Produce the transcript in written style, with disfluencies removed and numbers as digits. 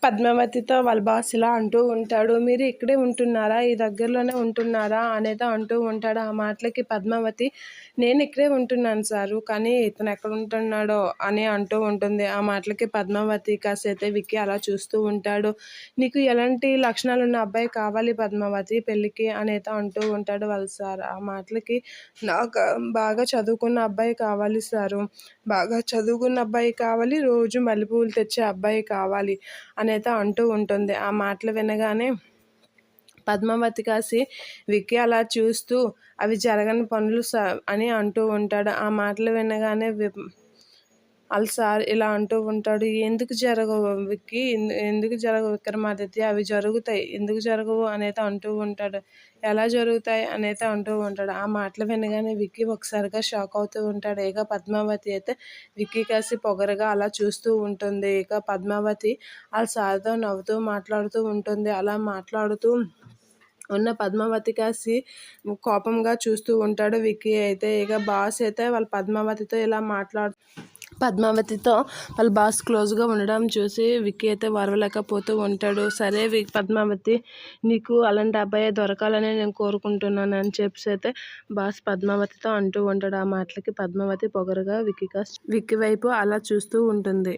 పద్మావతితో వాళ్ళ బాస్ ఇలా అంటూ ఉంటాడు, మీరు ఇక్కడే ఉంటున్నారా, ఈ దగ్గరలోనే ఉంటున్నారా అనేది అంటూ ఉంటాడు. ఆ మాటలకి పద్మావతి, నేను ఇక్కడే ఉంటున్నాను సారు, కానీ ఇతను ఎక్కడ ఉంటున్నాడో అని అంటూ ఉంటుంది. ఆ మాటలకి పద్మావతి కాసేతే విక్కీ అలా చూస్తూ ఉంటాడు. నీకు ఎలాంటి లక్షణాలు ఉన్న అబ్బాయి కావాలి పద్మావతి పెళ్ళికి అనేది అంటూ ఉంటాడు వాళ్ళ సార్. ఆ మాటలకి, నాకు బాగా చదువుకున్న అబ్బాయి కావాలి సారు, బాగా చదువుకున్న అబ్బాయి కావాలి, రోజు మల్లెపూలు తెచ్చే అబ్బాయి కావాలి అనేది అంటూ ఉంటుంది. ఆ మాటలు వినగానే పద్మావతి కాసి విక్కీ అలా చూస్తూ, అవి జరగని పనులు అని అంటూ ఉంటాడు. ఆ మాటలు వినగానే వాళ్ళ సార్ ఇలా అంటూ ఉంటాడు, ఎందుకు జరగవు విక్కీ, ఎందుకు జరగవు విక్రమాదిత్య, అవి జరుగుతాయి, ఎందుకు జరగవు అనేది అంటూ ఉంటాడు. ఎలా జరుగుతాయి అనేది అంటూ ఉంటాడు. ఆ మాటలు వినగానే విక్కీ ఒకసారిగా షాక్ అవుతూ ఉంటాడు. ఇక పద్మావతి అయితే విక్కీ కాసి పొగరగా అలా చూస్తూ ఉంటుంది. ఇక పద్మావతి వాళ్ళ సార్తో నవ్వుతూ మాట్లాడుతూ ఉంటుంది. అలా మాట్లాడుతూ ఉన్న పద్మావతి కాసి కోపంగా చూస్తూ ఉంటాడు విక్కీ అయితే. ఇక బాస్ అయితే వాళ్ళ పద్మావతితో ఇలా పద్మావతితో వాళ్ళ బాస్ క్లోజ్గా ఉండడం చూసి విక్కీ అయితే వరవలేకపోతూ ఉంటాడు. సరే పద్మావతి, నీకు అలాంటి అబ్బాయి దొరకాలని నేను కోరుకుంటున్నాను అని చెప్పేసి అయితే బాస్ పద్మావతితో అంటూ ఉంటాడు. ఆ మాటలకి పద్మావతి పొగరుగా విక్కీ వైపు అలా చూస్తూ ఉంటుంది.